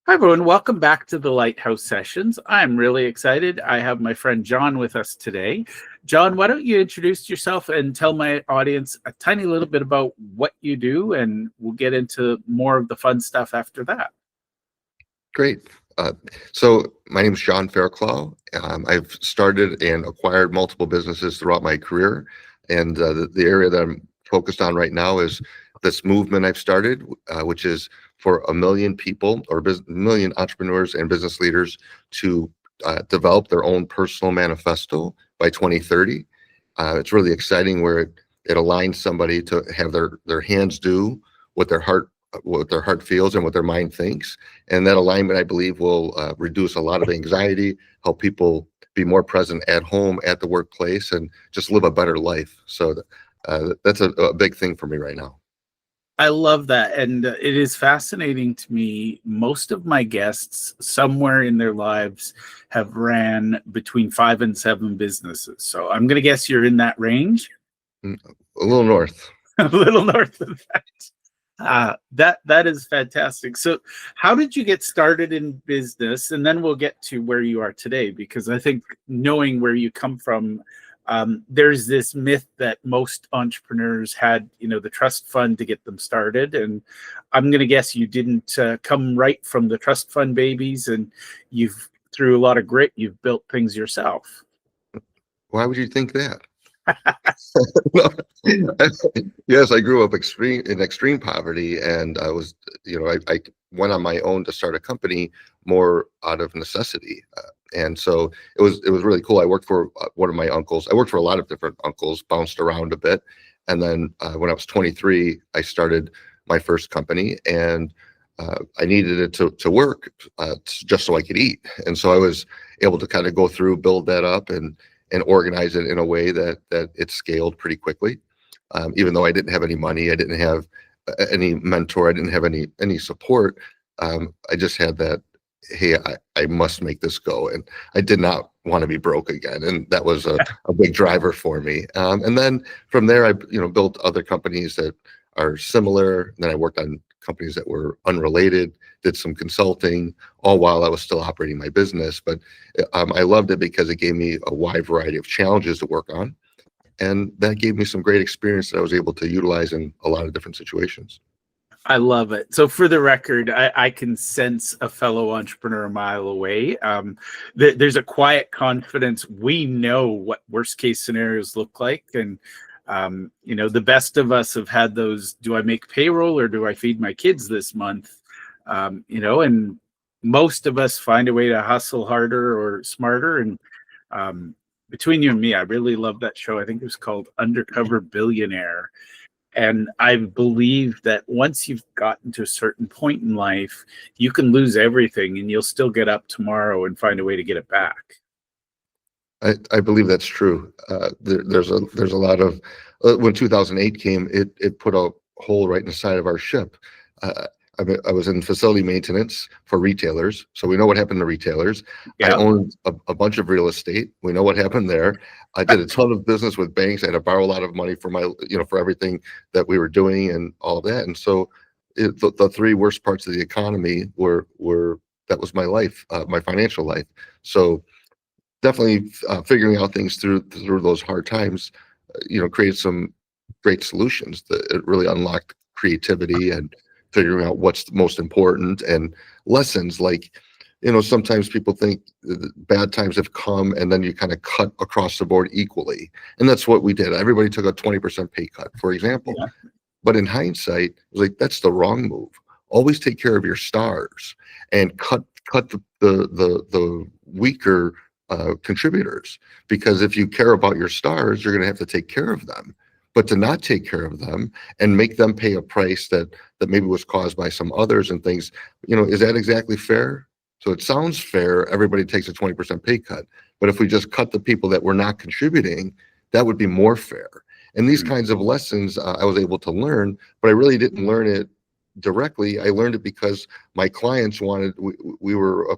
Hi, everyone. Welcome back to the Lighthouse Sessions. I'm really excited. I have my friend John with us today. John, why don't you introduce yourself and tell my audience a tiny little bit about what you do, and we'll get into more of the fun stuff after that. Great. So my name is John Fairclough. I've started and acquired multiple businesses throughout my career. And the area that I'm focused on right now is this movement I've started, which is for 1 million people or 1 million entrepreneurs and business leaders to develop their own personal manifesto by 2030. It's really exciting where it aligns somebody to have their hands do what their heart feels and what their mind thinks. And that alignment, I believe, will reduce a lot of anxiety, help people be more present at home, at the workplace, and just live a better life. So that's a big thing for me right now. I love that. And it is fascinating to me. Most of my guests, somewhere in their lives, have ran between 5 and 7 businesses. So I'm going to guess you're in that range. A little north. A little north of that. That is fantastic. So how did you get started in business? And then we'll get to where you are today, because I think knowing where you come from, there's this myth that most entrepreneurs had, the trust fund to get them started. And I'm going to guess you didn't come right from the trust fund babies, and through a lot of grit, you've built things yourself. Why would you think that? Yes, I grew up in extreme poverty, and I was, I went on my own to start a company more out of necessity. And so it was really cool. I worked for one of my uncles. I worked for a lot of different uncles, bounced around a bit. And then when I was 23, I started my first company, and I needed it to work just so I could eat. And so I was able to kind of go through, build that up, and organize it in a way that it scaled pretty quickly. Even though I didn't have any money, I didn't have any mentor, I didn't have any support. I just had that, hey, I must make this go. And I did not want to be broke again. And that was a big driver for me. And then from there, I built other companies that are similar. And then I worked on companies that were unrelated, did some consulting, all while I was still operating my business. But I loved it because it gave me a wide variety of challenges to work on. And that gave me some great experience that I was able to utilize in a lot of different situations. I love it. So for the record, I can sense a fellow entrepreneur a mile away. There's a quiet confidence. We know what worst case scenarios look like. And, the best of us have had those, do I make payroll or do I feed my kids this month? And most of us find a way to hustle harder or smarter. And between you and me, I really love that show. I think it was called Undercover Billionaire. And I believe that once you've gotten to a certain point in life, you can lose everything and you'll still get up tomorrow and find a way to get it back. I believe that's true. There's a lot of when 2008 came, it put a hole right in the side of our ship. I was in facility maintenance for retailers, so we know what happened to retailers. Yeah. I owned a bunch of real estate. We know what happened there. I did a ton of business with banks. I had to borrow a lot of money for for everything that we were doing and all that. And so the 3 worst parts of the economy were that was my life, my financial life. So definitely figuring out things through those hard times, created some great solutions that it really unlocked creativity and figuring out what's most important, and lessons like, sometimes people think bad times have come and then you kind of cut across the board equally. And that's what we did. Everybody took a 20% pay cut, for example. Yeah. But in hindsight, it was like, that's the wrong move. Always take care of your stars and cut the weaker contributors, because if you care about your stars, you're going to have to take care of them. But to not take care of them and make them pay a price that maybe was caused by some others and things, is that exactly fair? So it sounds fair. Everybody takes a 20% pay cut. But if we just cut the people that were not contributing, that would be more fair. And these kinds of lessons I was able to learn, but I really didn't learn it directly. I learned it because my clients wanted, we were a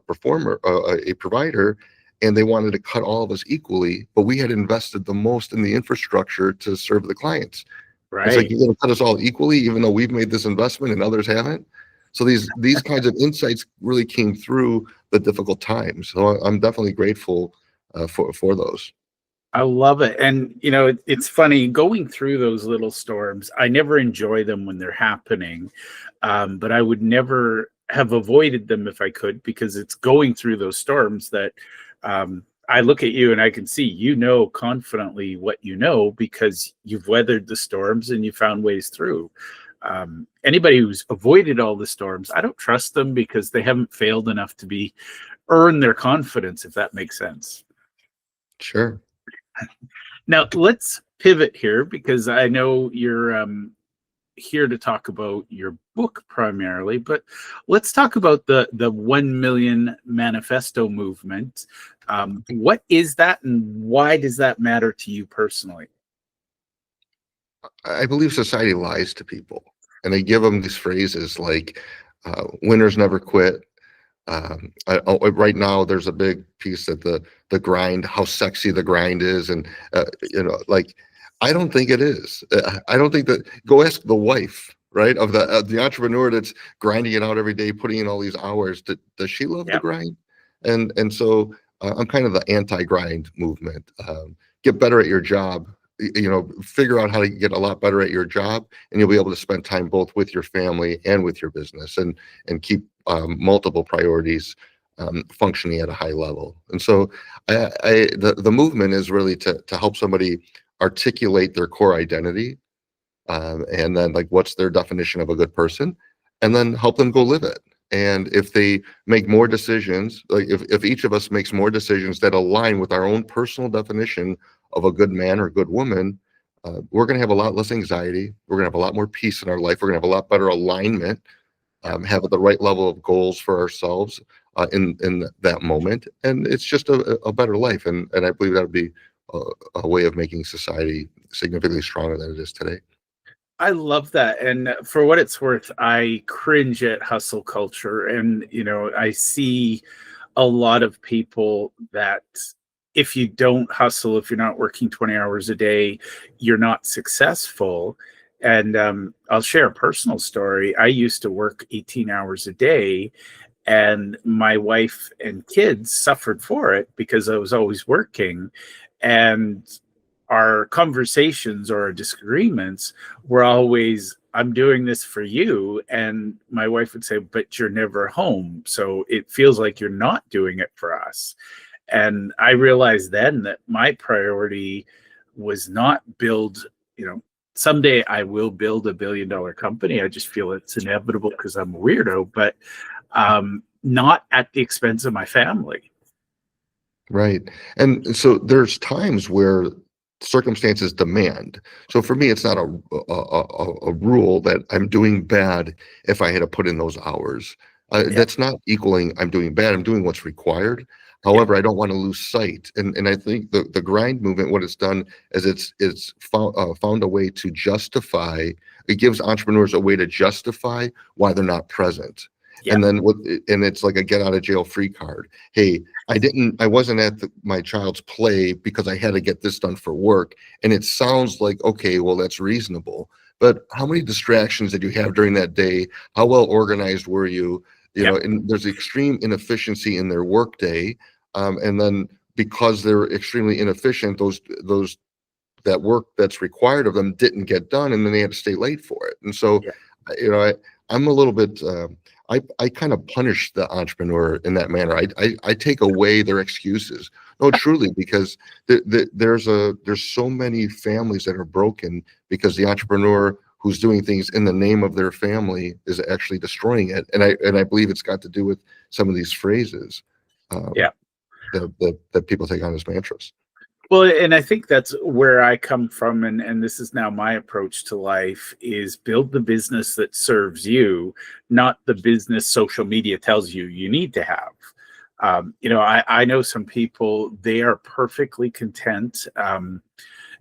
provider, and they wanted to cut all of us equally, but we had invested the most in the infrastructure to serve the clients. Right. It's like, you're going to cut us all equally, even though we've made this investment and others haven't. So these kinds of insights really came through the difficult times. So I'm definitely grateful for those. I love it. And, it's funny going through those little storms. I never enjoy them when they're happening, but I would never have avoided them if I could, because it's going through those storms that I look at you and I can see, confidently what you know, because you've weathered the storms and you found ways through. Anybody who's avoided all the storms, I don't trust them, because they haven't failed enough to earn their confidence, if that makes sense. Sure. Now let's pivot here, because I know you're here to talk about your book primarily, but let's talk about the 1 million Manifesto movement. What is that, and why does that matter to you personally? I believe society lies to people, and they give them these phrases like winners never quit. Right now there's a big piece that the grind, how sexy the grind is, and like, I don't think it is. I don't think that. Go ask the wife, right, of the entrepreneur that's grinding it out every day, putting in all these hours. Does she love the grind? And so I'm kind of the anti-grind movement. Get better at your job. Figure out how to get a lot better at your job, and you'll be able to spend time both with your family and with your business, and keep multiple priorities functioning at a high level. And so the movement is really to help somebody articulate their core identity, and then, like, what's their definition of a good person, and then help them go live it. And if they make more decisions, like if each of us makes more decisions that align with our own personal definition of a good man or good woman, we're going to have a lot less anxiety. We're going to have a lot more peace in our life. We're going to have a lot better alignment, have the right level of goals for ourselves in that moment. And it's just a better life. And I believe that would be a way of making society significantly stronger than it is today. I love that. And for what it's worth, I cringe at hustle culture. And, I see a lot of people that if you don't hustle, if you're not working 20 hours a day, you're not successful. And I'll share a personal story. I used to work 18 hours a day, and my wife and kids suffered for it because I was always working. And our conversations or our disagreements were always, I'm doing this for you. And my wife would say, but you're never home, so it feels like you're not doing it for us. And I realized then that my priority was not build, someday I will build $1 billion company. I just feel it's inevitable because I'm a weirdo, but not at the expense of my family. Right. And so there's times where circumstances demand. So for me, it's not a rule that I'm doing bad if I had to put in those hours. That's not equaling I'm doing bad. I'm doing what's required. However, I don't want to lose sight. And I think the grind movement, what it's done is it's found a way to justify. It gives entrepreneurs a way to justify why they're not present. Yeah. And then and it's like a get out of jail free card. Hey, I wasn't at my child's play because I had to get this done for work. And it sounds like, okay, well, that's reasonable. But how many distractions did you have during that day? How well organized were you? And there's extreme inefficiency in their workday. And then because they're extremely inefficient, that work that's required of them didn't get done, and then they had to stay late for it. And so, I'm a little bit, I kind of punish the entrepreneur in that manner. I take away their excuses. No, truly, because there's so many families that are broken because the entrepreneur who's doing things in the name of their family is actually destroying it. And I believe it's got to do with some of these phrases that people take on as mantras. Well, and I think that's where I come from, and this is now my approach to life, is build the business that serves you, not the business social media tells you need to have. I know some people, they are perfectly content.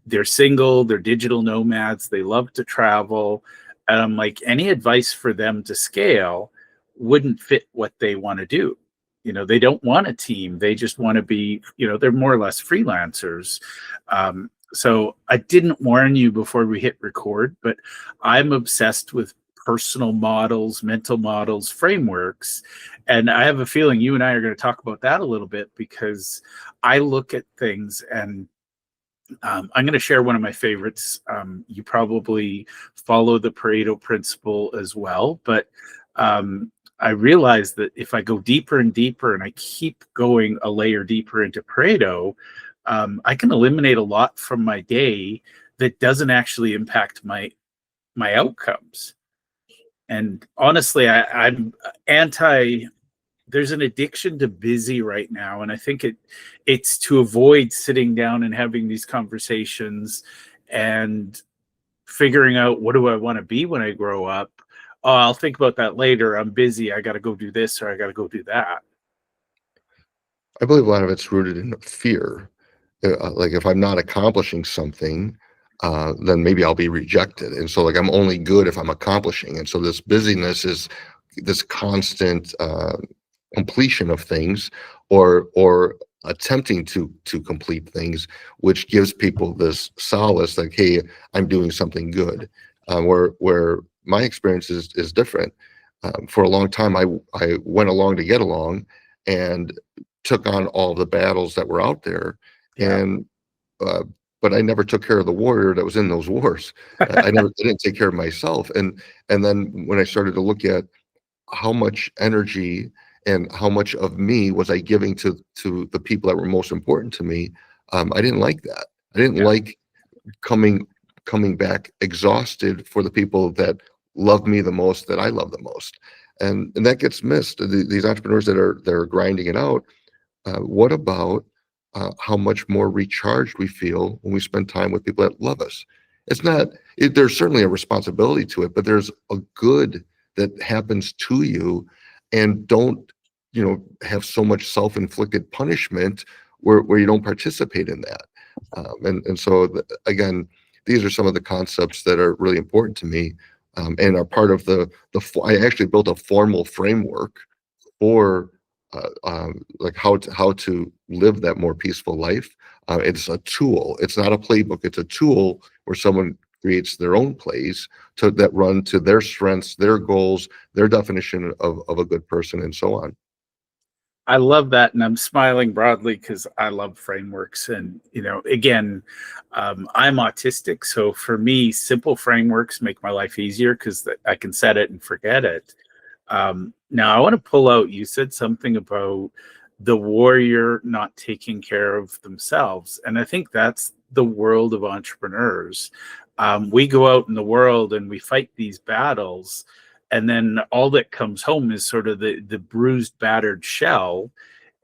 They're single, they're digital nomads, they love to travel. And I'm like, any advice for them to scale wouldn't fit what they want to do. They don't want a team. They just want to be, they're more or less freelancers. So I didn't warn you before we hit record, but I'm obsessed with personal models, mental models, frameworks. And I have a feeling you and I are going to talk about that a little bit, because I look at things and I'm going to share one of my favorites. You probably follow the Pareto principle as well, but I realize that if I go deeper and deeper and I keep going a layer deeper into Pareto, I can eliminate a lot from my day that doesn't actually impact my outcomes. And honestly, I'm anti. There's an addiction to busy right now, and I think it's to avoid sitting down and having these conversations and figuring out, what do I want to be when I grow up? Oh, I'll think about that later. I'm busy. I got to go do this, or I got to go do that. I believe a lot of it's rooted in fear. Like if I'm not accomplishing something, then maybe I'll be rejected. And so like I'm only good if I'm accomplishing. And so this busyness is this constant completion of things, or attempting to complete things, which gives people this solace like, hey, I'm doing something good. Where my experience is different. For a long time, I went along to get along and took on all the battles that were out there. Yeah. And but I never took care of the warrior that was in those wars. I didn't take care of myself. And then when I started to look at how much energy and how much of me was I giving to the people that were most important to me, I didn't like that. I didn't like coming back exhausted for the people that love me the most, that I love the most. And that gets missed. These entrepreneurs that are grinding it out, what about how much more recharged we feel when we spend time with people that love us? It's not, there's certainly a responsibility to it, but there's a good that happens to you. And don't, have so much self-inflicted punishment where you don't participate in that. And so again, these are some of the concepts that are really important to me, and are part of I actually built a formal framework for like how to live that more peaceful life. It's a tool. It's not a playbook. It's a tool where someone creates their own plays that run to their strengths, their goals, their definition of a good person, and so on. I love that, and I'm smiling broadly because I love frameworks. And again, I'm autistic, so for me, simple frameworks make my life easier because I can set it and forget it. Now, I want to pull out. You said something about the warrior not taking care of themselves, and I think that's the world of entrepreneurs. We go out in the world and we fight these battles. And then all that comes home is sort of the bruised, battered shell.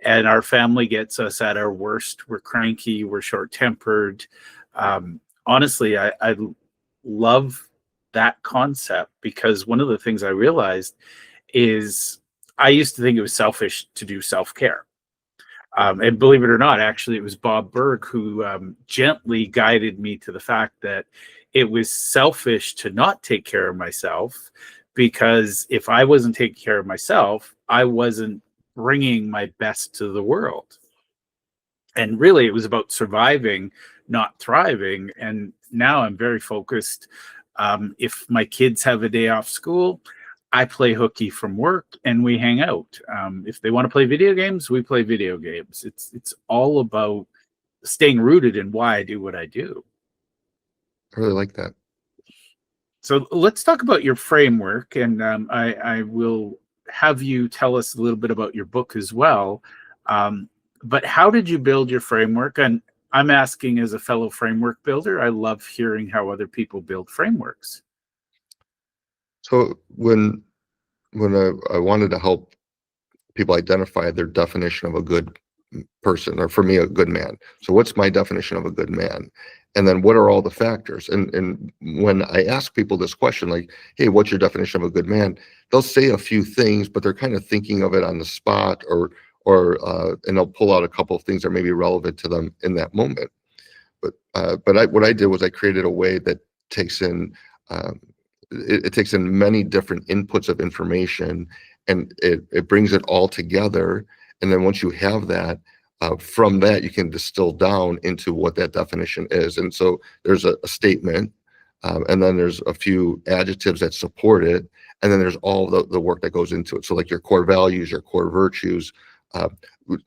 And our family gets us at our worst. We're cranky. We're short-tempered. Honestly, I love that concept, because one of the things I realized is I used to think it was selfish to do self-care. And believe it or not, actually, it was Bob Berg who gently guided me to the fact that it was selfish to not take care of myself, because if I wasn't taking care of myself, I wasn't bringing my best to the world. And really, it was about surviving, not thriving. And now I'm very focused. If my kids have a day off school, I play hooky from work and we hang out. If they want to play video games, we play video games. It's all about staying rooted in why I do what I do. I really like that. So let's talk about your framework, and I will have you tell us a little bit about your book as well. But how did you build your framework? And I'm asking as a fellow framework builder, I love hearing how other people build frameworks. So when I wanted to help people identify their definition of a good person, or for me, a good man. So what's my definition of a good man? And then what are all the factors? And when I ask people this question, like, hey, what's your definition of a good man? They'll say a few things, but they're kind of thinking of it on the spot, or and they'll pull out a couple of things that may be relevant to them in that moment. But what I did was I created a way that takes in it takes in many different inputs of information, and it brings it all together. And then once you have that, from that you can distill down into what that definition is. And so there's a statement, And then there's a few adjectives that support it. And then there's all the work that goes into it. So like your core values, your core virtues, uh,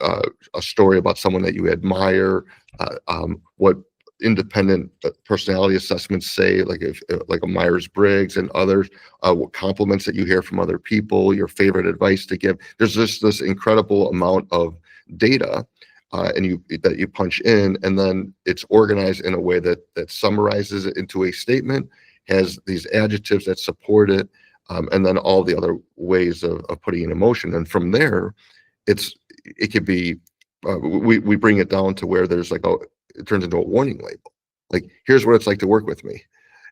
a story about someone that you admire, what independent personality assessments say, like like a Myers-Briggs and others, what compliments that you hear from other people, your favorite advice to give. There's just this incredible amount of data that you punch in, and then it's organized in a way that summarizes it into a statement, has these adjectives that support it, and then all the other ways of putting in emotion. And from there, it could be we bring it down to where there's like it turns into a warning label. Like, here's what it's like to work with me.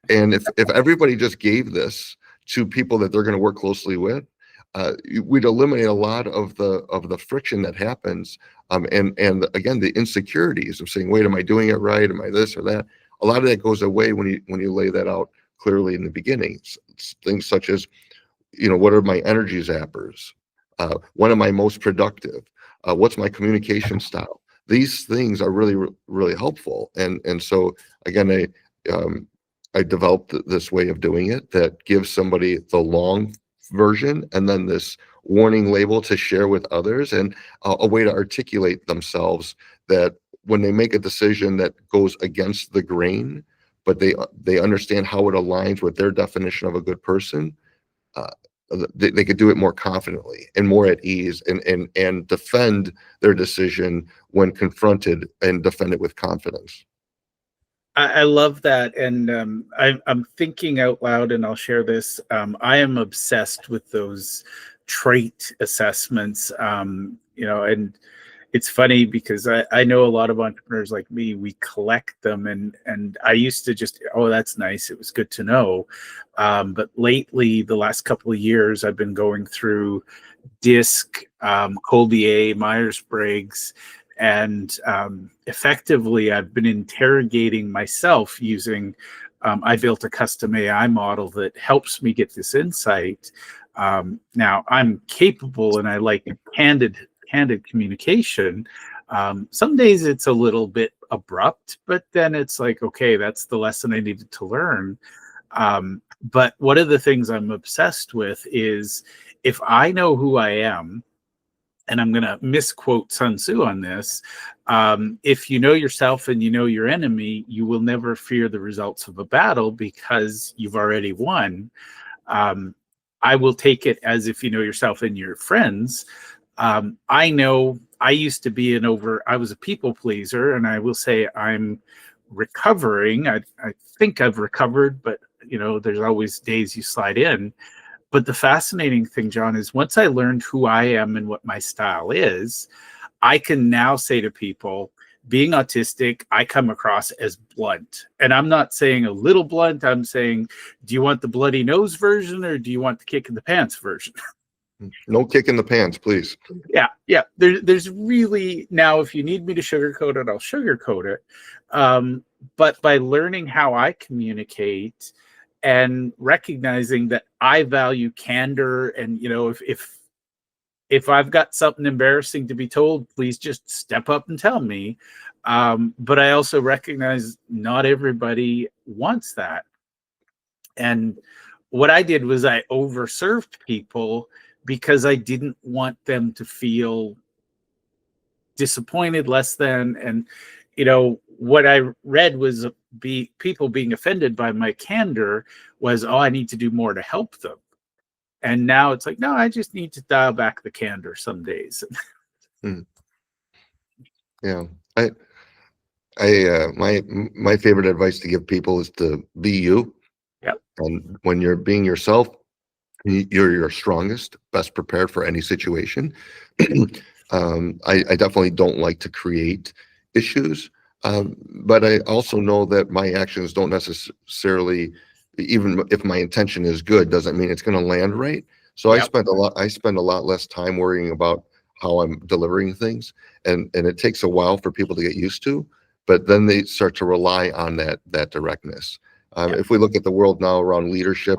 And if everybody just gave this to people that they're going to work closely with, we'd eliminate a lot of the friction that happens. And again, the insecurities of saying, wait, am I doing it right? Am I this or that? A lot of that goes away when you lay that out clearly in the beginning. Things such as, what are my energy zappers? When am I most productive? What's my communication style? These things are really, really helpful. And so again, I developed this way of doing it that gives somebody the long version and then this warning label to share with others, and a way to articulate themselves, that when they make a decision that goes against the grain, but they understand how it aligns with their definition of a good person, they could do it more confidently and more at ease, and defend their decision when confronted, and defend it with confidence. I love that. And I'm thinking out loud, and I'll share this. I am obsessed with those trait assessments, and it's funny because I know a lot of entrepreneurs like me, we collect them, and I used to just, oh, that's nice, it was good to know. But lately, the last couple of years, I've been going through DISC, Collier, Myers-Briggs, and effectively, I've been interrogating myself using, I built a custom AI model that helps me get this insight. Now, I'm capable and I like candid communication. Some days it's a little bit abrupt, but then it's like, okay, that's the lesson I needed to learn. But one of the things I'm obsessed with is, if I know who I am, and I'm going to misquote Sun Tzu on this, if you know yourself and you know your enemy, you will never fear the results of a battle because you've already won. I will take it as, if you know yourself and your friends. I know I used to be I was a people pleaser, and I will say I'm recovering. I think I've recovered, but there's always days you slide in. But the fascinating thing, John, is once I learned who I am and what my style is, I can now say to people, being autistic, I come across as blunt. And I'm not saying a little blunt. I'm saying, do you want the bloody nose version, or do you want the kick in the pants version? No kick in the pants, please. Yeah. There's really, now, if you need me to sugarcoat it, I'll sugarcoat it. But by learning how I communicate and recognizing that I value candor, and if I've got something embarrassing to be told, please just step up and tell me. But I also recognize not everybody wants that. And what I did was I overserved people because I didn't want them to feel disappointed, less than. And what I read was people being offended by my candor was, oh, I need to do more to help them. And now it's like, no, I just need to dial back the candor some days. Yeah. My favorite advice to give people is to be you. Yeah. And when you're being yourself, you're your strongest, best prepared for any situation. I definitely don't like to create issues, but I also know that my actions don't necessarily, even if my intention is good, doesn't mean it's going to land right. So yep. I spend a lot less time worrying about how I'm delivering things, and it takes a while for people to get used to, but then they start to rely on that directness. If we look at the world now around leadership,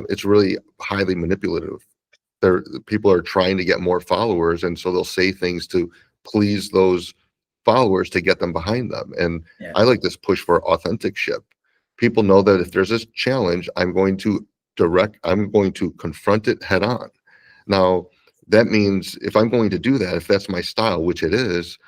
it's really highly manipulative. People are trying to get more followers, and so they'll say things to please those followers to get them behind them. And I like this push for authenticship. People know that if there's this challenge, I'm going to confront it head on. Now, that means if I'm going to do that, if that's my style, which it is,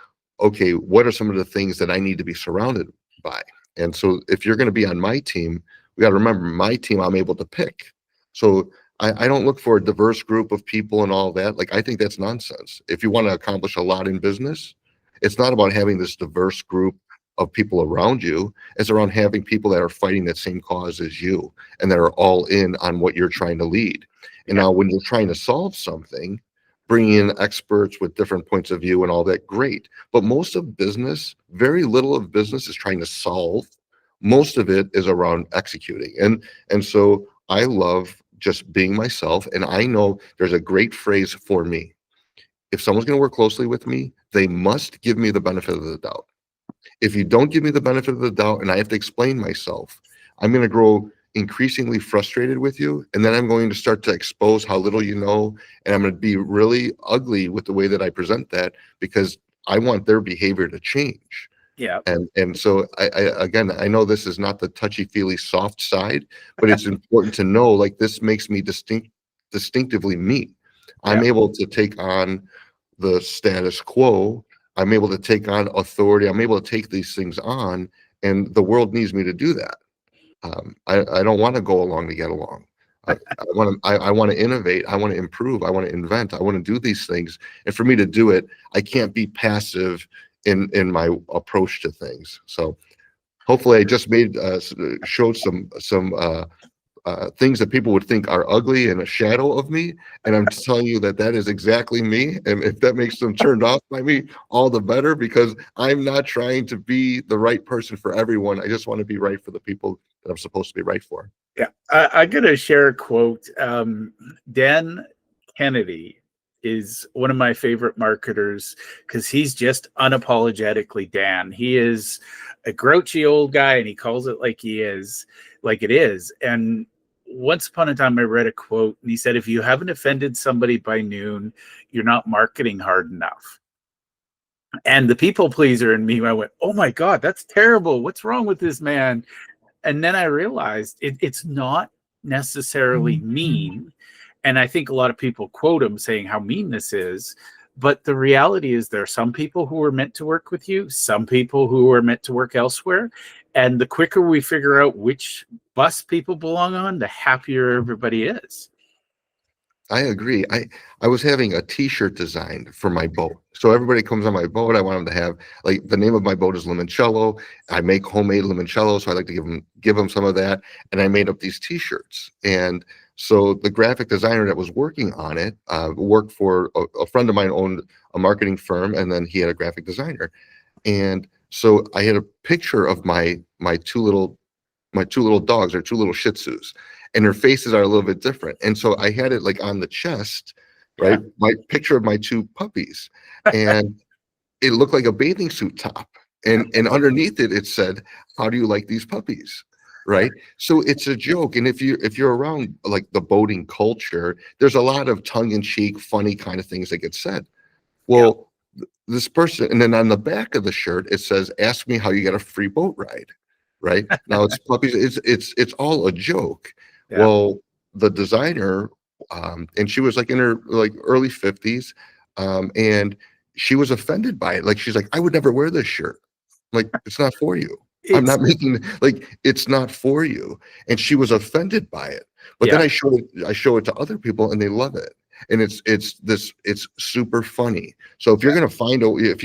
okay, what are some of the things that I need to be surrounded by? And so if you're going to be on my team, we got to remember my team, I'm able to pick. So I don't look for a diverse group of people and all that. Like, I think that's nonsense. If you want to accomplish a lot in business, it's not about having this diverse group of people around you. It's around having people that are fighting that same cause as you and that are all in on what you're trying to lead. And now when you're trying to solve something, bringing in experts with different points of view and all that, great. But most of business, very little of business is trying to solve. Most of it is around executing. And so I love just being myself. And I know there's a great phrase for me. If someone's going to work closely with me, they must give me the benefit of the doubt. If you don't give me the benefit of the doubt and I have to explain myself, I'm going to grow increasingly frustrated with you. And then I'm going to start to expose how little you know. And I'm going to be really ugly with the way that I present that, because I want their behavior to change. Yeah. And so again, I know this is not the touchy-feely soft side, but it's important to know, like, this makes me distinctively me. I'm able to take on the status quo. I'm able to take on authority. I'm able to take these things on, and the world needs me to do that. I don't want to go along to get along. I want to innovate. I want to improve. I want to invent. I want to do these things. And for me to do it, I can't be passive in my approach to things. So hopefully I just showed some things that people would think are ugly and a shadow of me. And I'm telling you that is exactly me. And if that makes them turned off by me, all the better, because I'm not trying to be the right person for everyone. I just want to be right for the people that I'm supposed to be right for. Yeah. I'm going to share a quote. Dan Kennedy is one of my favorite marketers because he's just unapologetically Dan. He is a grouchy old guy and he calls it like it is. And once upon a time I read a quote and he said, if you haven't offended somebody by noon, you're not marketing hard enough. And the people pleaser in me, I went, oh my God, that's terrible. What's wrong with this man? And then I realized it's not necessarily mean. And I think a lot of people quote him saying how mean this is. But the reality is there are some people who are meant to work with you, some people who are meant to work elsewhere. And the quicker we figure out which bus people belong on, the happier everybody is. I agree. I was having a t-shirt designed for my boat. So everybody comes on my boat. I want them to have, like, the name of my boat is Limoncello. I make homemade limoncello, so I like to give them some of that. And I made up these t-shirts. And so the graphic designer that was working on it worked for a friend of mine, owned a marketing firm, and then he had a graphic designer. And so I had a picture of my two little dogs, or two little Shih Tzus, and their faces are a little bit different. And so I had it like on the chest, right? Yeah. My picture of my two puppies, and it looked like a bathing suit top. And underneath it, it said, "How do you like these puppies?" Right? So it's a joke. And if you're around like the boating culture, there's a lot of tongue-in-cheek, funny kind of things that get said. Well, this person, and then on the back of the shirt, it says, "Ask me how you get a free boat ride." Right? Now it's puppies. It's all a joke. Yeah. Well, the designer, and she was like in her like early 50s, and she was offended by it. Like, she's like, "I would never wear this shirt. Like, it's not for you. I'm not making, like, it's not for you." And she was offended by it. But then I show it to other people and they love it. And it's super funny. So if you're gonna if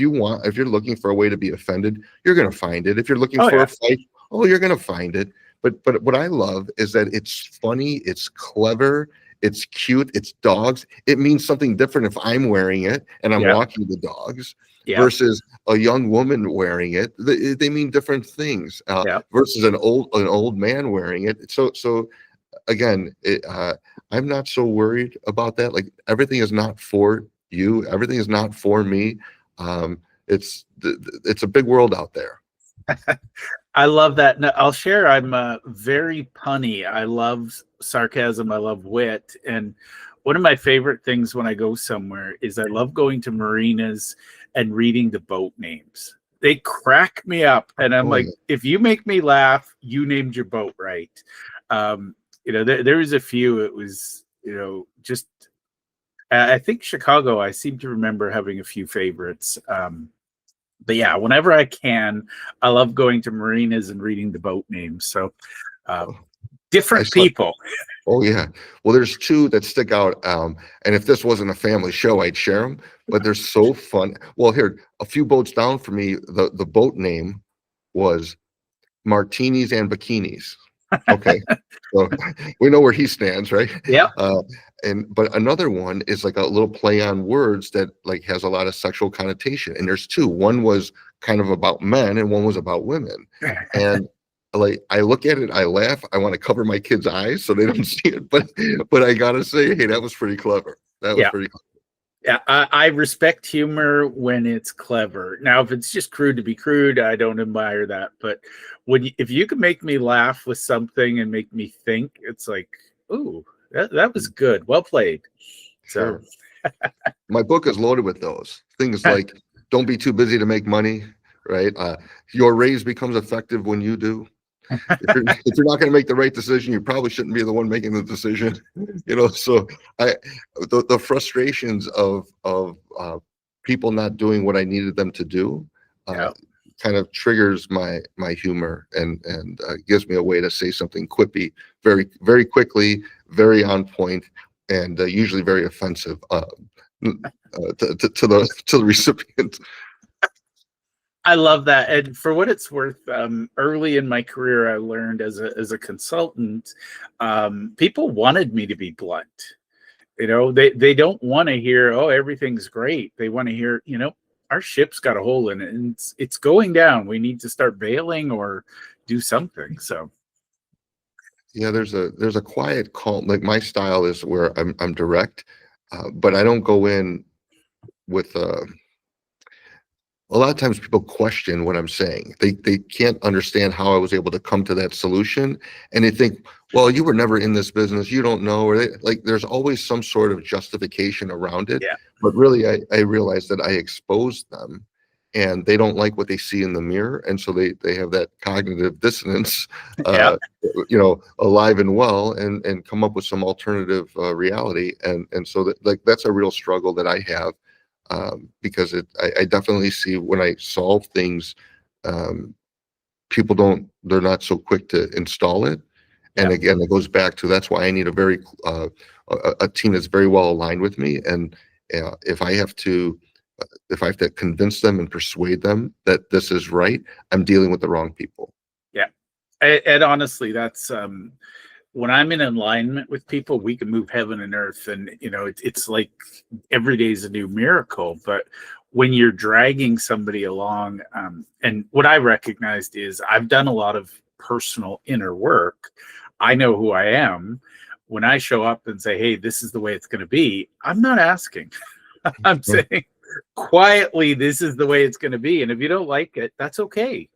you're looking for a way to be offended, you're gonna find it. If you're looking for a fight, you're gonna find it. But what I love is that it's funny, it's clever, it's cute, it's dogs. It means something different if I'm wearing it and I'm walking the dogs versus a young woman wearing it. They mean different things versus an old man wearing it. So again, I'm not so worried about that. Like, everything is not for you. Everything is not for me. It's a big world out there. I love that. Now, I'll share, I'm very punny. I love sarcasm. I love wit. And one of my favorite things when I go somewhere is I love going to marinas and reading the boat names. They crack me up, and I'm Oh, like, yeah. if you make me laugh, you named your boat right. There was a few. It was, just I think Chicago. I seem to remember having a few favorites. But yeah, whenever I can, I love going to marinas and reading the boat names. So uh, I different saw. people. Oh yeah. Well, there's two that stick out. And if this wasn't a family show, I'd share them. But they're so fun. Well, here, a few boats down for me, the boat name was Martinis and Bikinis. Okay. So we know where he stands, right? Yeah. But another one is like a little play on words that like has a lot of sexual connotation. And there's two. One was kind of about men and one was about women. And like I look at it, I laugh. I want to cover my kids' eyes so they don't see it. But I gotta say, hey, that was pretty clever. That was Yeah. pretty clever. Yeah, I respect humor when it's clever. Now, if it's just crude to be crude, I don't admire that. But if you can make me laugh with something and make me think, it's like, ooh, that was good. Well played. So, Sure. My book is loaded with those things like don't be too busy to make money, right? Your raise becomes effective when you do. If you're not going to make the right decision, you probably shouldn't be the one making the decision. So the frustrations of people not doing what I needed them to do yeah. kind of triggers my humor and gives me a way to say something quippy very, very quickly, very on point, and usually very offensive to the recipient. I love that. And for what it's worth, early in my career, I learned as a consultant, people wanted me to be blunt. They don't want to hear, oh, everything's great. They want to hear, our ship's got a hole in it and it's going down. We need to start bailing or do something. So yeah, there's a quiet calm. Like my style is where I'm direct, but I don't go in with a lot of times people question what I'm saying. They can't understand how I was able to come to that solution, and they think, well, you were never in this business, you don't know, or there's always some sort of justification around it. yeah. But really, I realized that I exposed them, and they don't like what they see in the mirror, and so they have that cognitive dissonance, Yeah. alive and well, and come up with some alternative reality, and so that's a real struggle that I have. Because I definitely see when I solve things, they're not so quick to install it. And Yeah. again, it goes back to that's why I need a team that's very well aligned with me. And if I have to convince them and persuade them that this is right, I'm dealing with the wrong people. Yeah. And honestly, that's when I'm in alignment with people, we can move heaven and earth. And, it's like every day is a new miracle. But when you're dragging somebody along, and what I recognized is I've done a lot of personal inner work. I know who I am. When I show up and say, hey, this is the way it's going to be, I'm not asking. I'm saying quietly, this is the way it's going to be. And if you don't like it, that's okay.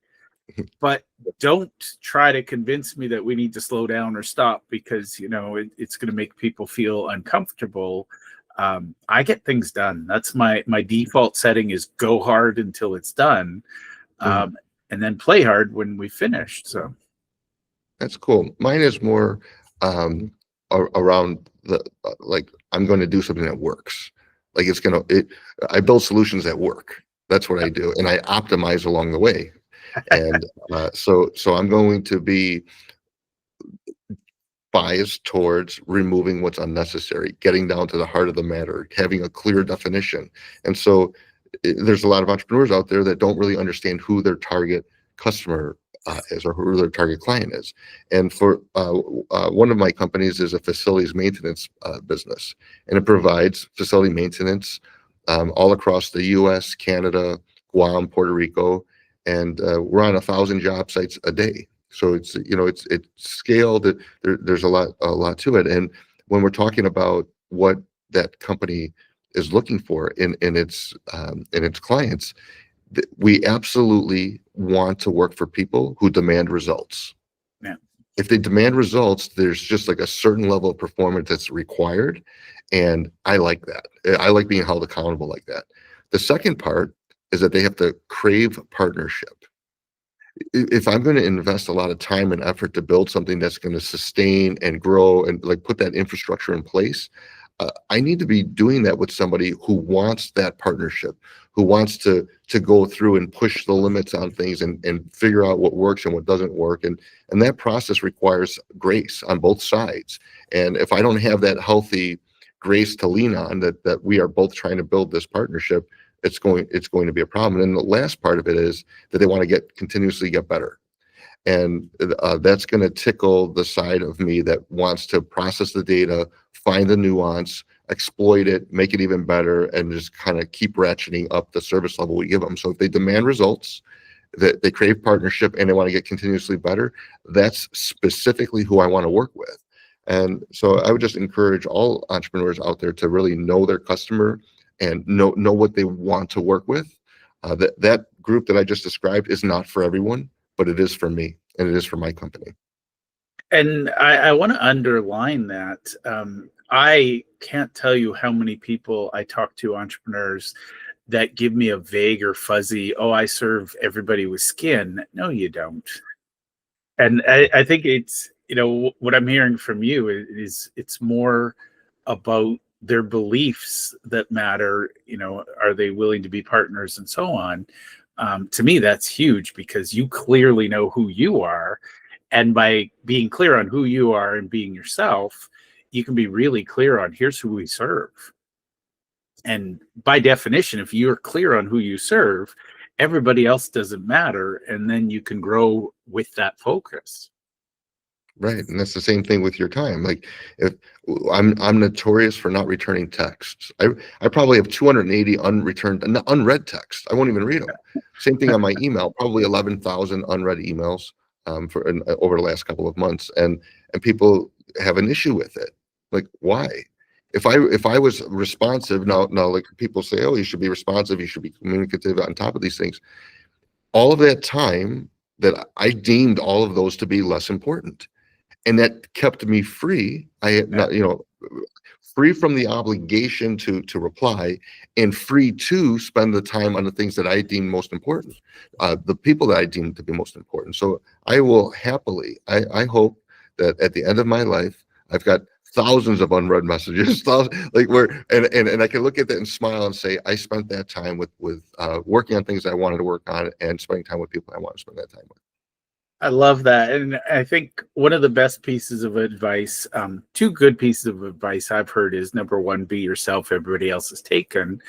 But don't try to convince me that we need to slow down or stop because, it's going to make people feel uncomfortable. I get things done. That's my default setting is go hard until it's done. And then play hard when we finished. So that's cool. Mine is more around like I'm going to do something that works. Like I build solutions that work. That's what I do. And I optimize along the way. And so I'm going to be biased towards removing what's unnecessary, getting down to the heart of the matter, having a clear definition. And so there's a lot of entrepreneurs out there that don't really understand who their target customer is or who their target client is. And for one of my companies is a facilities maintenance business, and it provides facility maintenance all across the U.S., Canada, Guam, Puerto Rico, and we're on 1,000 job sites a day. So it's scaled. There's a lot to it. And when we're talking about what that company is looking for in its clients, we absolutely want to work for people who demand results. Yeah. If they demand results, there's just like a certain level of performance that's required, and I like that. I like being held accountable like that. The second part is that they have to crave partnership. If I'm going to invest a lot of time and effort to build something that's going to sustain and grow and like put that infrastructure in place, I need to be doing that with somebody who wants that partnership, who wants to go through and push the limits on things and figure out what works and what doesn't work. And that process requires grace on both sides. And if I don't have that healthy grace to lean on, that we are both trying to build this partnership, it's going to be a problem. And the last part of it is that they want to continuously get better. And that's going to tickle the side of me that wants to process the data, find the nuance, exploit it, make it even better, and just kind of keep ratcheting up the service level we give them. So if they demand results, that they crave partnership, and they want to get continuously better, that's specifically who I want to work with. And so I would just encourage all entrepreneurs out there to really know their customer and know what they want to work with. That group that I just described is not for everyone, but it is for me, and it is for my company. And I want to underline that. I can't tell you how many people I talk to, entrepreneurs, that give me a vague or fuzzy, oh, I serve everybody with skin. No, you don't. And I think it's, what I'm hearing from you is it's more about their beliefs that matter. Are they willing to be partners and so on? To me, that's huge, because you clearly know who you are. And by being clear on who you are and being yourself, you can be really clear on here's who we serve. And by definition, if you're clear on who you serve, everybody else doesn't matter. And then you can grow with that focus. Right. And that's the same thing with your time. Like, if I'm notorious for not returning texts. I probably have 280 unread texts. I won't even read them. Same thing on my email, probably 11,000 unread emails over the last couple of months. And people have an issue with it. Like, why? If I was responsive, now like people say, oh, you should be responsive, you should be communicative on top of these things. All of that time that I deemed all of those to be less important. And that kept me free. I had not, free from the obligation to reply, and free to spend the time on the things that I deemed most important, the people that I deemed to be most important. So I will happily, I hope that at the end of my life, I've got thousands of unread messages, and I can look at that and smile and say, I spent that time with working on things I wanted to work on and spending time with people I want to spend that time with. I love that. And I think one of the best pieces of advice, two good pieces of advice I've heard is, number one, be yourself, everybody else is taken.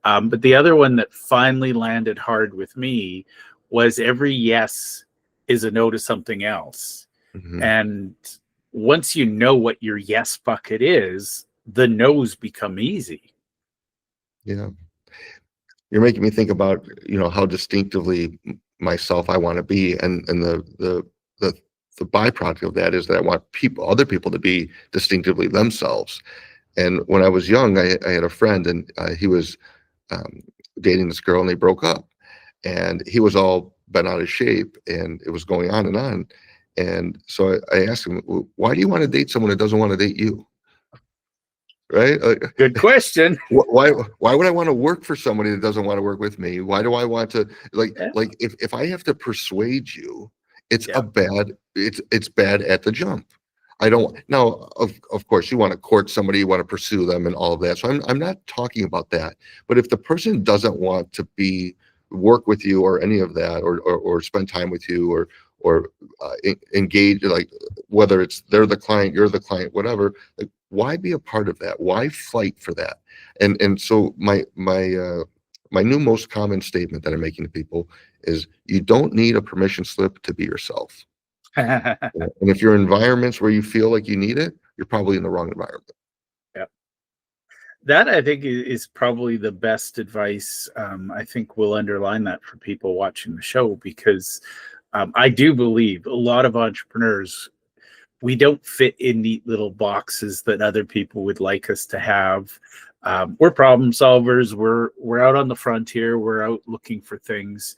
But the other one that finally landed hard with me was, every yes is a no to something else. Mm-hmm. And once you know what your yes bucket is, the no's become easy. Yeah. You're making me think about, how distinctively myself I want to be, and the byproduct of that is that I want other people to be distinctively themselves. And when I was young, I had a friend, and he was dating this girl, and they broke up, and he was all bent out of shape, and it was going on and on. And so I asked him, well, why do you want to date someone that doesn't want to date you? Right? Good question. Why would I want to work for somebody that doesn't want to work with me? Why do I want to if I have to persuade you, it's it's bad at the jump. I don't now, of course, you want to court somebody, you want to pursue them and all of that. So I'm not talking about that. But if the person doesn't want to work with you or any of that, or spend time with you, or engage, like whether it's they're the client, you're the client, whatever, like, why be a part of that? Why fight for that? And so my new most common statement that I'm making to people is, you don't need a permission slip to be yourself. And if you're in environments where you feel like you need it, you're probably in the wrong environment. Yeah. That, I think, is probably the best advice. I think we'll underline that for people watching the show, because I do believe a lot of entrepreneurs, we don't fit in neat little boxes that other people would like us to have. We're problem solvers. We're out on the frontier. We're out looking for things.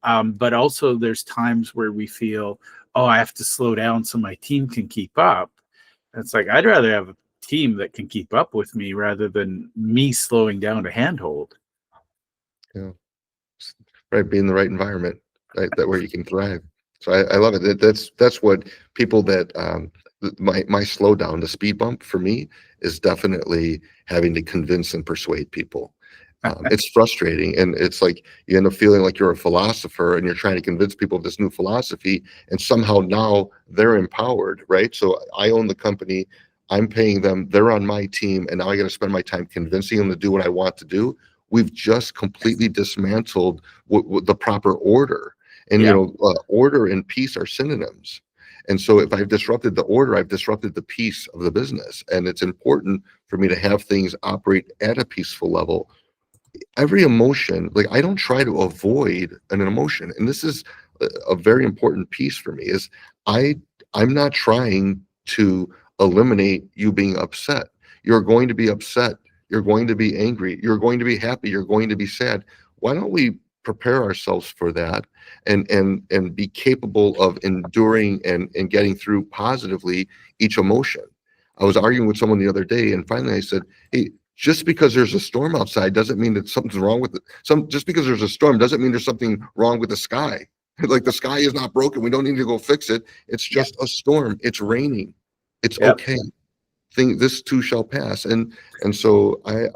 But also there's times where we feel, oh, I have to slow down so my team can keep up. And it's like, I'd rather have a team that can keep up with me rather than me slowing down to handhold. Yeah. right? Be in the right environment, right? That where you can thrive. So I love it. That's what people that my slowdown, the speed bump for me is definitely having to convince and persuade people. It's frustrating, and it's like you end up feeling like you're a philosopher and you're trying to convince people of this new philosophy, and somehow now they're empowered, right? So I own the company, I'm paying them, they're on my team, and now I got to spend my time convincing them to do what I want to do. We've just completely dismantled the proper order, and Yeah. order and peace are synonyms. And so if I've disrupted the order, I've disrupted the peace of the business, and it's important for me to have things operate at a peaceful level. Every emotion, like I don't try to avoid an emotion, and this is a very important piece for me, is I I'm not trying to eliminate you being upset. You're going to be upset, you're going to be angry, you're going to be happy, you're going to be sad. Why don't we prepare ourselves for that, and be capable of enduring and getting through positively each emotion? I was arguing with someone the other day, and finally I said, hey, just because there's a storm outside doesn't mean that something's wrong with it. Just because there's a storm doesn't mean there's something wrong with the sky. Like the sky is not broken. We don't need to go fix it. It's Yeah. just a storm. It's raining. It's Yeah. okay. This too shall pass. And so I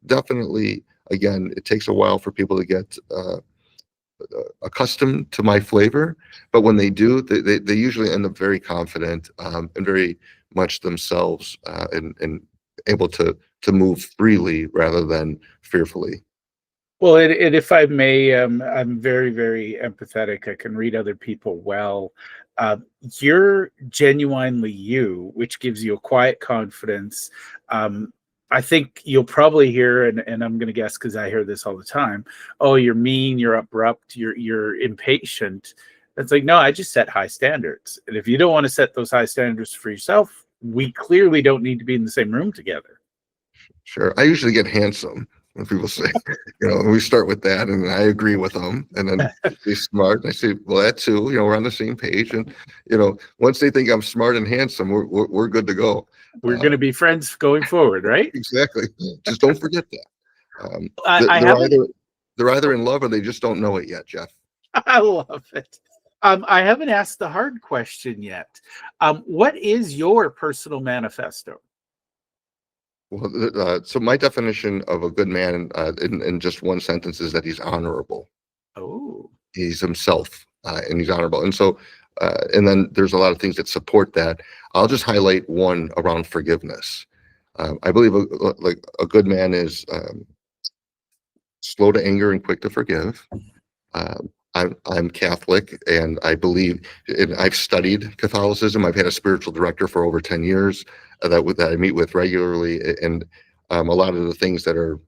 definitely, again, it takes a while for people to get accustomed to my flavor, but when they do, they usually end up very confident, and very much themselves, and able to move freely rather than fearfully. Well, and if I may, I'm very, very empathetic. I can read other people well. Uh, you're genuinely you, which gives you a quiet confidence. I think you'll probably hear, and I'm going to guess because I hear this all the time. Oh, you're mean, you're abrupt, you're impatient. It's like, no, I just set high standards, and if you don't want to set those high standards for yourself, we clearly don't need to be in the same room together. Sure. I usually get handsome when people say, we start with that, and I agree with them, and then be smart. And I say, well, that too, we're on the same page. And, once they think I'm smart and handsome, we're good to go. We're going to be friends going forward, right? Exactly. Just don't forget that. I They're haven't. either in love or they just don't know it yet, Jeff. I love it. I haven't asked the hard question yet. What is your personal manifesto? Well, so my definition of a good man, in just one sentence, is that he's honorable. Oh, He's himself, and he's honorable. And so, and then there's a lot of things that support that. I'll just highlight one around forgiveness. I believe like a good man is slow to anger and quick to forgive. I'm Catholic, and I believe, and I've studied Catholicism. I've had a spiritual director for over 10 years that I meet with regularly, and a lot of the things that are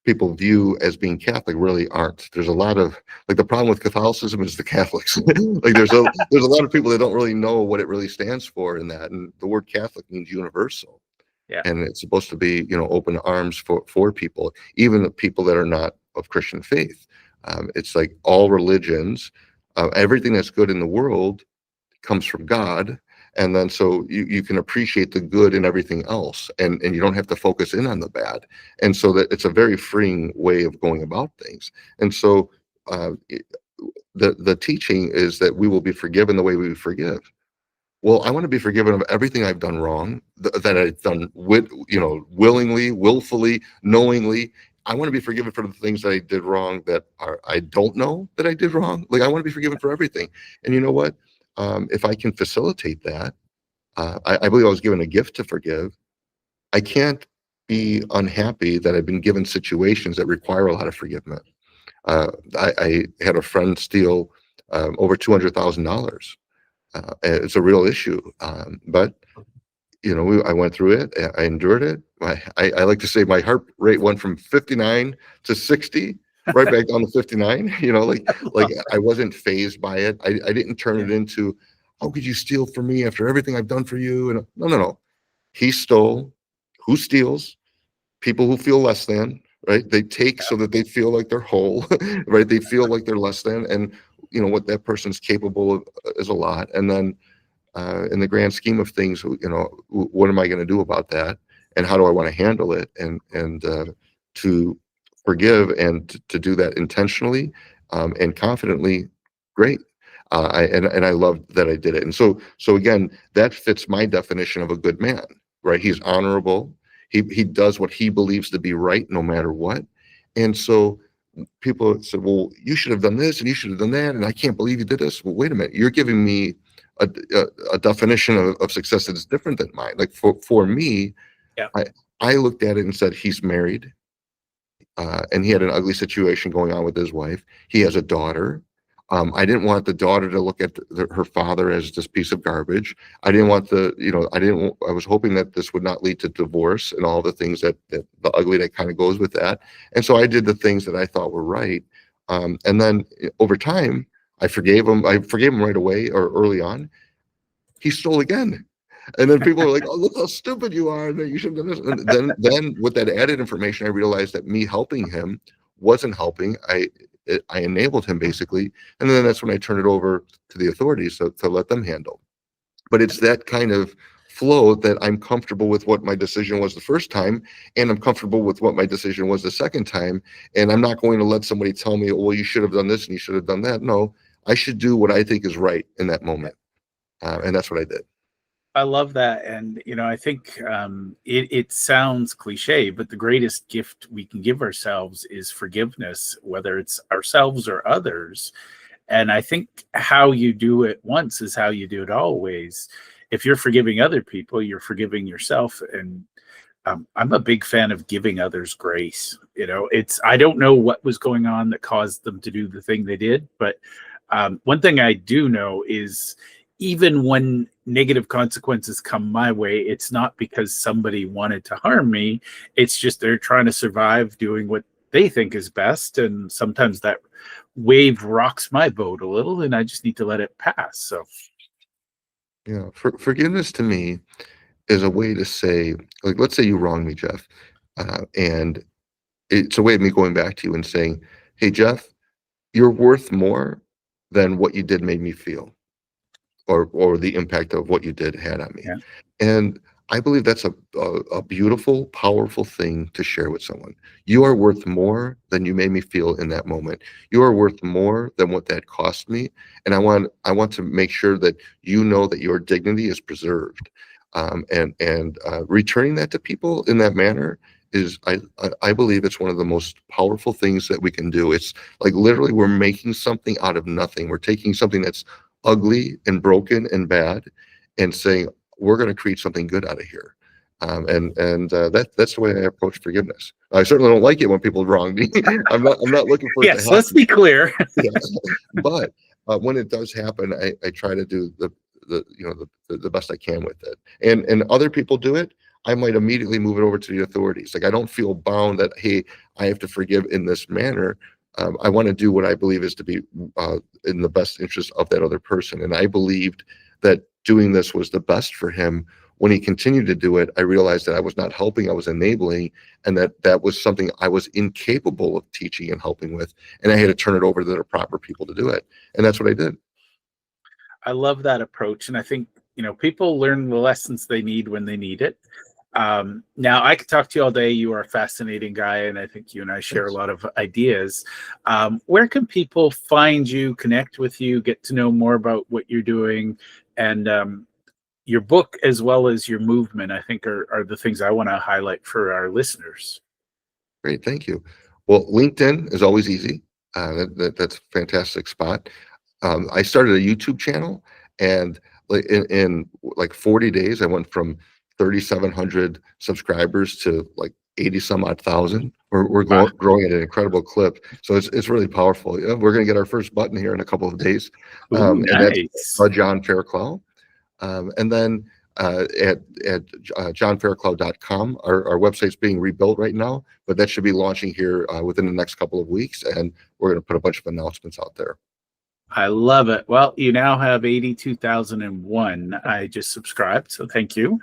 people view as being Catholic really aren't. There's a lot of, like, the problem with Catholicism is the Catholics. Like there's a lot of people that don't really know what it really stands for in that, and the word Catholic means universal. yeah. And it's supposed to be, open arms for people, even the people that are not of Christian faith. It's like all religions, everything that's good in the world comes from God. And then so you can appreciate the good in everything else, and you don't have to focus in on the bad. And so that it's a very freeing way of going about things. And so the teaching is that we will be forgiven the way we forgive. Well, I want to be forgiven of everything I've done wrong, that I've done willingly, willfully, knowingly. I want to be forgiven for the things that I did wrong that I don't know that I did wrong. Like, I want to be forgiven for everything. And you know what? If I can facilitate that, I believe I was given a gift to forgive. I can't be unhappy that I've been given situations that require a lot of forgiveness. I had a friend steal over $200,000. It's a real issue, but I went through it. I endured it. I like to say my heart rate went from 59 to 60, right back down to 59. Like I wasn't phased by it. I didn't turn it into, how could you steal from me after everything I've done for you? And no. He stole. Who steals? People who feel less than, right? They take so that they feel like they're whole, right? They feel like they're less than, and what that person's capable of is a lot. And then in the grand scheme of things, what am I going to do about that, and how do I want to handle it, and to forgive and to do that intentionally and confidently, great. I love that I did it. And so again, that fits my definition of a good man, right? He's honorable. He does what he believes to be right, no matter what. And so people said, well, you should have done this and you should have done that, and I can't believe you did this. Well, wait a minute, you're giving me a definition of success that is different than mine. Like for me, Yeah. I looked at it and said, he's married, and he had an ugly situation going on with his wife. He has a daughter. I didn't want the daughter to look at her father as this piece of garbage. I didn't want I was hoping that this would not lead to divorce and all the things that the ugly that kind of goes with that. And so I did the things that I thought were right. And then over time, I forgave him. I forgave him right away or early on. He stole again. And then people were like, oh, look how stupid you are. That you should have done this. And then with that added information, I realized that me helping him wasn't helping. I enabled him basically. And then that's when I turned it over to the authorities to let them handle. But it's that kind of flow that I'm comfortable with what my decision was the first time, and I'm comfortable with what my decision was the second time. And I'm not going to let somebody tell me, well, you should have done this and you should have done that. No, I should do what I think is right in that moment. And that's what I did. I love that. And, I think it sounds cliche, but the greatest gift we can give ourselves is forgiveness, whether it's ourselves or others. And I think how you do it once is how you do it always. If you're forgiving other people, you're forgiving yourself. And I'm a big fan of giving others grace. I don't know what was going on that caused them to do the thing they did, but one thing I do know is even when negative consequences come my way, it's not because somebody wanted to harm me. It's just they're trying to survive doing what they think is best. And sometimes that wave rocks my boat a little and I just need to let it pass. So, yeah, forgiveness to me is a way to say, like, let's say you wronged me, Jeff. And it's a way of me going back to you and saying, hey, Jeff, you're worth more than what you did made me feel. Or the impact of what you did had on me. Yeah. And I believe that's a beautiful, powerful thing to share with someone. You are worth more than you made me feel in that moment. You are worth more than what that cost me. And I want to make sure that you know that your dignity is preserved. And returning that to people in that manner is, I believe it's one of the most powerful things that we can do. It's like literally we're making something out of nothing. We're taking something that's ugly and broken and bad and saying we're going to create something good out of here. That's the way I approach forgiveness. I certainly don't like it when people wrong me. I'm not looking for it to happen. Yes, let's be clear. Yes. But when it does happen, I try to do the best I can with it. And other people do it, I might immediately move it over to the authorities. Like I don't feel bound that, hey, I have to forgive in this manner. I want to do what I believe is to be in the best interest of that other person. And I believed that doing this was the best for him. When he continued to do it, I realized that I was not helping, I was enabling, and that was something I was incapable of teaching and helping with. And I had to turn it over to the proper people to do it. And that's what I did. I love that approach. And I think, people learn the lessons they need when they need it. Now I could talk to you all day. You are a fascinating guy, and I think you and I share a lot of ideas. Where can people find you, connect with you, get to know more about what you're doing, and your book as well as your movement? I think are the things I want to highlight for our listeners. Great, thank you. Well, LinkedIn is always easy. That's a fantastic spot. I started a YouTube channel, and in like 40 days, I went from 3,700 subscribers to like 80 some odd thousand. We're growing at an incredible clip. So it's really powerful. Yeah, we're going to get our first button here in a couple of days. Ooh, and that's nice. John Fairclough. And then at johnfairclough.com, our website's being rebuilt right now, but that should be launching here within the next couple of weeks. And we're going to put a bunch of announcements out there. I love it. Well, you now have 82,001. I just subscribed, so thank you.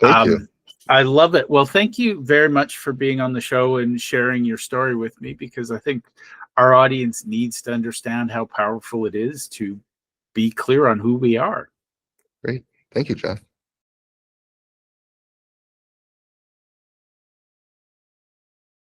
Thank you. I love it. Well, thank you very much for being on the show and sharing your story with me, because I think our audience needs to understand how powerful it is to be clear on who we are. Great. Thank you, Jeff.